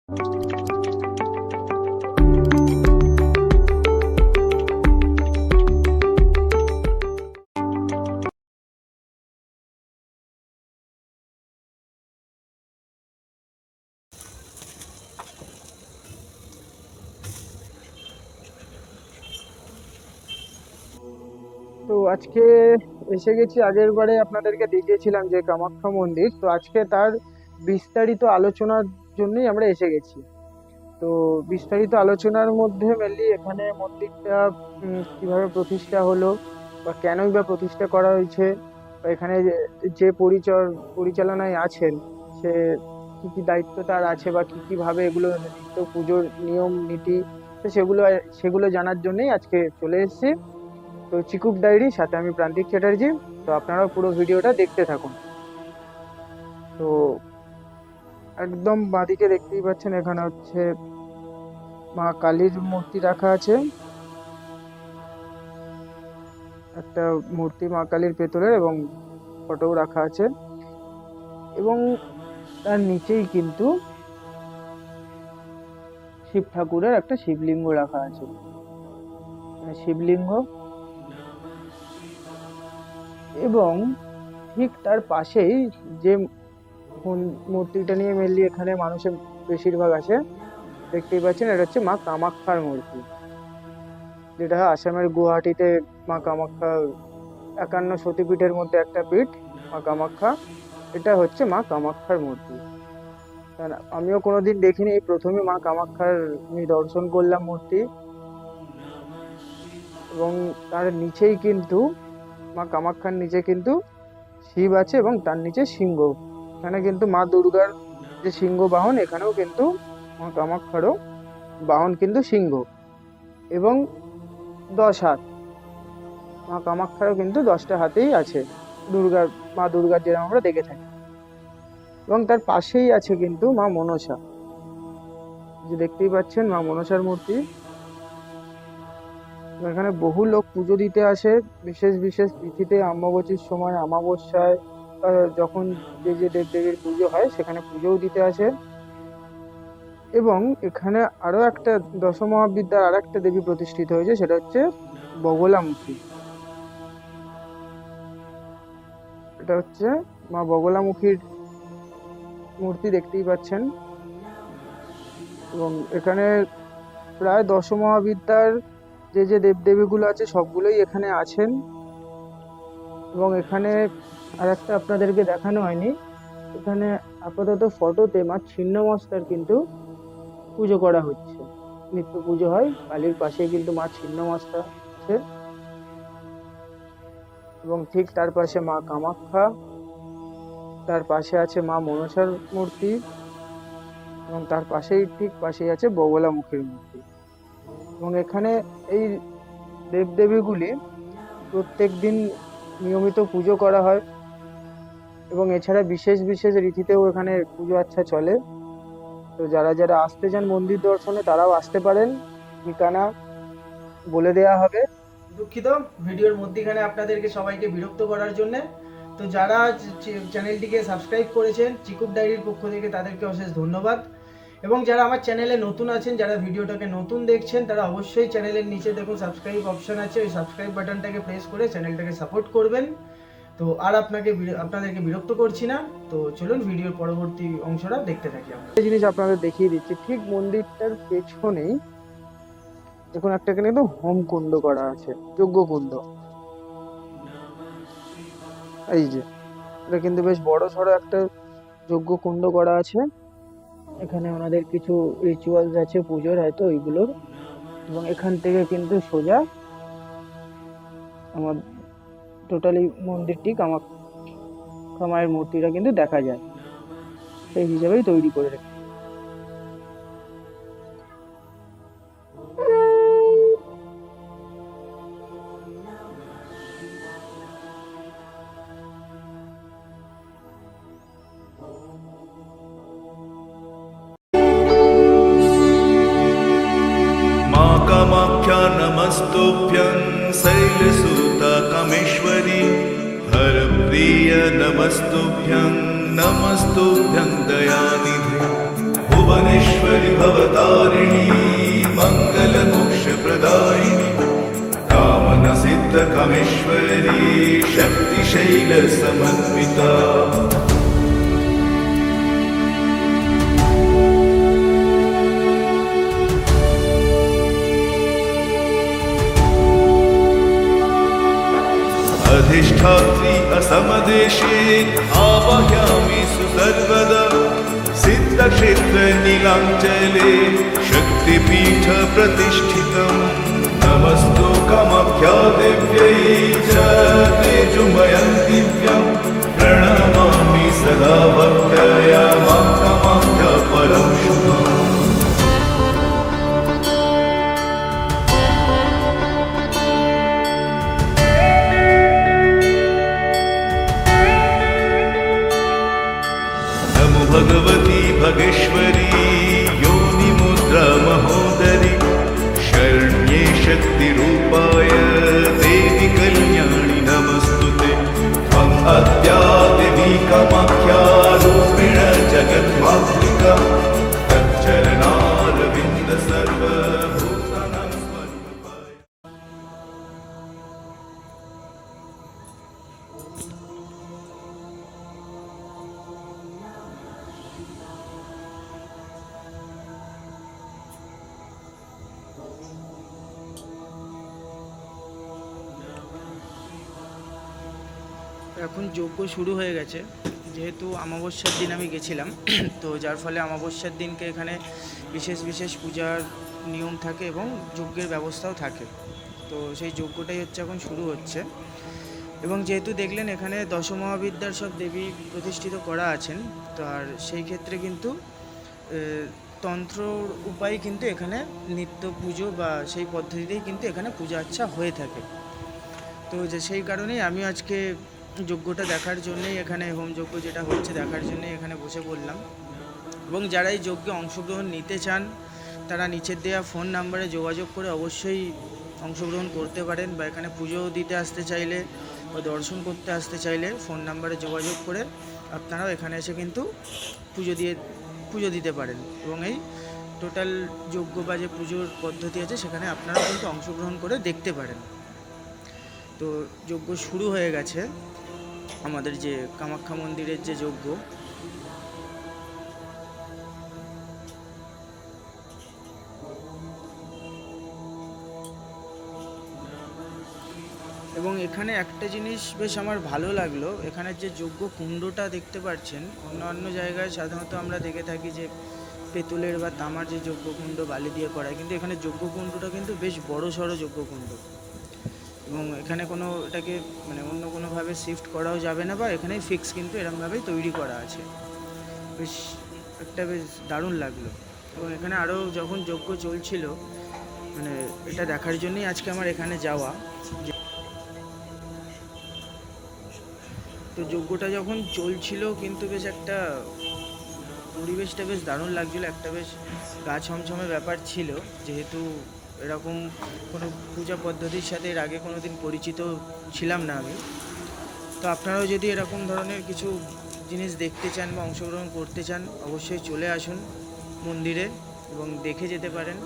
তো আজকে এসে গেছি, আগের বারে আপনাদেরকে দেখিয়েছিলাম যে কামাখ্যা মন্দির, তো আজকে তার বিস্তারিত আলোচনার জন্যই আমরা এসে গেছি। তো বিস্তারিত আলোচনার মধ্যে মেনলি এখানে মন্দিরটা কিভাবে প্রতিষ্ঠা হলো বা কেনই বা প্রতিষ্ঠা করা হয়েছে, বা এখানে যে পরিচালনায় আছেন সে কি কি দায়িত্ব তার আছে, বা কি কি ভাবে এগুলো নিত্য পুজোর নিয়ম নীতি, তো সেগুলো সেগুলো জানার জন্যই আজকে চলে এসেছি। তো চিকুক ডায়েরি, সাথে আমি প্রান্তিক চ্যাটার্জি। তো আপনারা পুরো ভিডিওটা দেখতে থাকুন। তো একদম বাঁদিকে দেখতেই পাচ্ছেন, এখানে হচ্ছে মা কালীর মূর্তি রাখা আছে, একটা মূর্তি মা কালীর পেতলের, এবং ফটোও রাখা আছে। এবং তার নিচেই কিন্তু শিব ঠাকুরের একটা শিবলিঙ্গ রাখা আছে, মানে শিবলিঙ্গ। এবং ঠিক তার পাশেই যে মূর্তিটা নিয়ে মেনলি এখানে মানুষের বেশিরভাগ আসে, দেখতেই পাচ্ছেন, এটা হচ্ছে মা কামাখ্যার মূর্তি, যেটা আসামের গুয়াহাটিতে মা কামাখ্যা 51 সতীপীঠের মধ্যে একটা পীঠ, মা কামাখ্যা। এটা হচ্ছে মা কামাখ্যার মূর্তি। আমিও কোনোদিন দেখিনি, এই প্রথমে মা কামাখ্যার আমি দর্শন করলাম মূর্তি। এবং তার নিচেই কিন্তু মা কামাখ্যার নিচে কিন্তু শিব আছে, এবং তার নিচে সিংহ। এখানে কিন্তু মা দুর্গার যে সিংহ বাহন, এখানেও কিন্তু মা কামাখ্যারও বাহন কিন্তু সিংহ, এবং 10 হাত। মা কামাখ্যারও কিন্তু 10টা হাতেই আছে, মা দুর্গার যেরকম আমরা দেখে থাকি। এবং তার পাশেই আছে কিন্তু মা মনসা, যে দেখতেই পাচ্ছেন মা মনসার মূর্তি। এখানে বহু লোক পুজো দিতে আসে, বিশেষ বিশেষ তিথিতে, অমাবস্যার সময়, অমাবস্যায়, যখন যে যে দেবদেবীর পুজো হয় সেখানে পুজোও দিতে আসে। এবং এখানে আরো একটা দশমহাবিদ্যার আর একটা দেবী প্রতিষ্ঠিত হয়েছে, সেটা হচ্ছে বগলামুখী। এটা হচ্ছে মা বগলামুখীর মূর্তি, দেখতেই পাচ্ছেন। এবং এখানে প্রায় দশমহাবিদ্যার যে যে দেবদেবীগুলো আছে সবগুলোই এখানে আছেন। এবং এখানে আর একটা আপনাদেরকে দেখানো হয়নি, এখানে আপাতত ফটোতে মা ছিন্নমস্তার কিন্তু পুজো করা হচ্ছে, নিত্য পুজো হয়। কালীর পাশে কিন্তু মা ছিন্নমস্তা আছে, এবং ঠিক তার পাশে মা কামাখ্যা, তার পাশে আছে মা মনসার মূর্তি, এবং তার পাশেই ঠিক পাশেই আছে বগলামুখীর মূর্তি। এবং এখানে এই দেবদেবীগুলি প্রত্যেক দিন নিয়মিত পুজো করা হয়, এবং এছাড়া বিশেষ বিশেষ রীতিতেও এখানে পুজো আচ্ছা চলে। তো যারা যারা আসতে চান মন্দির দর্শনে তারাও আসতে পারেন, ঠিকানা বলে দেওয়া হবে। দুঃখিত ভিডিওর মধ্যখানে আপনাদেরকে সবাইকে বিরক্ত করার জন্য। তো যারা চ্যানেলটিকে সাবস্ক্রাইব করেছেন চিকুব ডায়েরির পক্ষ থেকে তাদেরকে অশেষ ধন্যবাদ। এবং যারা আমার চ্যানেলে নতুন আছেন, যারা ভিডিওটাকে নতুন দেখছেন, তারা অবশ্যই চ্যানেলের নিচে দেখুন সাবস্ক্রাইব অপশন আছে, ওই সাবস্ক্রাইব বাটনটাকে প্রেস করে চ্যানেলটাকে সাপোর্ট করবেন। তো আর আপনাদেরকে বিরক্ত করছি না, তো চলুন ভিডিওর পরবর্তী অংশটা দেখতে থাকি। আমরা এই জিনিস আপনাদের দেখিয়ে দিচ্ছি, ঠিক মন্দিরটার পেছনেই দেখুন একটা কিন্তু হোম কুণ্ড করা আছে, যজ্ঞ কুণ্ড। এই যে এটা কিন্তু বেশ বড় সড়ো একটা যজ্ঞ কুণ্ড করা আছে। এখানে ওনাদের কিছু রিচুয়ালস আছে পুজোর হয়তো ওইগুলোর। এবং এখান থেকে কিন্তু সোজা আমার টোটালি মন্দিরটি কামাখ্যা মায়ের মূর্তিটা কিন্তু দেখা যায়, সেই হিসাবেই তৈরি করে রেখেছে। मां कामाख्या नमस्तुभ्यं शैलसुता कामेश्वरी, हरप्रिय नमस्तुभ्यं नमस्तुभ्यं दयानिधे, भुवनेश्वरी भवतारिणी मङ्गलमोक्षप्रदायिनी कामनसिद्धकामेश्वरी शक्तिशैलसमन्विता अधिष्ठात्री असमदेशे आवाहयामि सर्वदा सिद्धक्षेत्रनीलाञ्चले शक्तिपीठ प्रतिष्ठितम् नमस्तु कामाख्या देव्यै च तेजोमयं दिव्यं प्रणमामि सदा भक्त्या मां कामाख्या परं शुभम् भगवती भगेश्वरी योनिमुद्रा महोदरी शरण्ये शक्तिरूपाय देवी कल्याणि नमस्तुते त्वम् अद्या देवी कामाख्या रूपेण जगन्मातृका तच्चरणारविन्द सर्वभूतानां स्वरूपाय। এখন যজ্ঞ শুরু হয়ে গেছে, যেহেতু অমাবস্যার দিন আমি গেছিলাম, তো যার ফলে অমাবস্যার দিনকে এখানে বিশেষ বিশেষ পূজার নিয়ম থাকে এবং যজ্ঞের ব্যবস্থাও থাকে। তো সেই যজ্ঞটাই এখন শুরু হচ্ছে। এবং যেহেতু দেখলেন এখানে দশমহাবিদ্যার সব দেবী প্রতিষ্ঠিত করা আছেন, তো আর সেই ক্ষেত্রে কিন্তু তন্ত্রর উপায় কিন্তু এখানে নিত্য পুজো বা সেই পদ্ধতিতেই কিন্তু এখানে পূজা আর্চা হয়ে থাকে। তো যে সেই কারণেই আমি আজকে যজ্ঞটা দেখার জন্যই এখানে হোমযজ্ঞ যেটা হচ্ছে দেখার জন্যই এখানে বসে পড়লাম। এবং যারা এই যজ্ঞে অংশগ্রহণ নিতে চান তারা নিচের দেওয়া ফোন নাম্বারে যোগাযোগ করে অবশ্যই অংশগ্রহণ করতে পারেন, বা এখানে পুজো দিতে আসতে চাইলে বা দর্শন করতে আসতে চাইলে ফোন নাম্বারে যোগাযোগ করে আপনারাও এখানে এসে কিন্তু পুজো দিতে পারেন। এবং এই টোটাল যজ্ঞ বা যে পুজোর পদ্ধতি আছে সেখানে আপনারাও কিন্তু অংশগ্রহণ করে দেখতে পারেন। তো যজ্ঞ শুরু হয়ে গেছে, আমাদের যে কামাখ্যা মন্দিরের যে যজ্ঞ। এবং এখানে একটা জিনিস বেশ আমার ভালো লাগলো, এখানের যে যজ্ঞ কুণ্ডটা দেখতে পাচ্ছেন, অন্যান্য জায়গায় সাধারণত আমরা দেখে থাকি যে পেতলের বা তামার যে যজ্ঞকুণ্ড বালি দিয়ে করা, কিন্তু এখানে যজ্ঞকুণ্ডটা কিন্তু বেশ বড় সড়ো যজ্ঞকুণ্ড। এবং এখানে কোনো এটাকে অন্য কোনোভাবে শিফট করাও যাবে না, বা এখানেই ফিক্স কিন্তু এরকমভাবেই তৈরি করা আছে। বেশ দারুণ লাগলো। এবং এখানে আরও যখন যজ্ঞ চলছিল, এটা দেখার জন্যই আজকে আমার এখানে যাওয়া। তো যজ্ঞটা যখন চলছিল কিন্তু বেশ একটা পরিবেশটা বেশ দারুণ লাগছিলো, একটা বেশ গা ছমছমে ব্যাপার ছিল, যেহেতু এরকম কোনো পূজা পদ্ধতির সাথে এর আগে কোনো দিন পরিচিত ছিলাম না আমি। তো আপনারাও যদি এরকম ধরনের কিছু জিনিস দেখতে চান বা অংশগ্রহণ করতে চান, অবশ্যই চলে আসুন মন্দিরে এবং দেখে যেতে পারেন,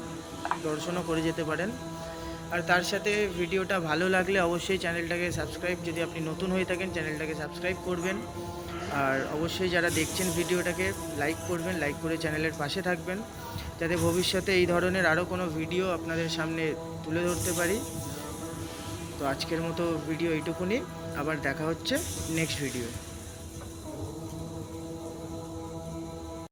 দর্শনও করে যেতে পারেন। আর তার সাথে ভিডিওটা ভালো লাগলে অবশ্যই চ্যানেলটাকে সাবস্ক্রাইব, যদি আপনি নতুন হয়ে থাকেন চ্যানেলটাকে সাবস্ক্রাইব করবেন। আর অবশ্যই যারা দেখছেন ভিডিওটাকে লাইক করবেন, লাইক করে চ্যানেলের পাশে থাকবেন, যাতে ভবিষ্যতে এই ধরনের আরও কোনো ভিডিও আপনাদের সামনে তুলে ধরতে পারি। তো আজকের মতো ভিডিও এইটুকুনি, আবার দেখা হচ্ছে নেক্সট ভিডিও।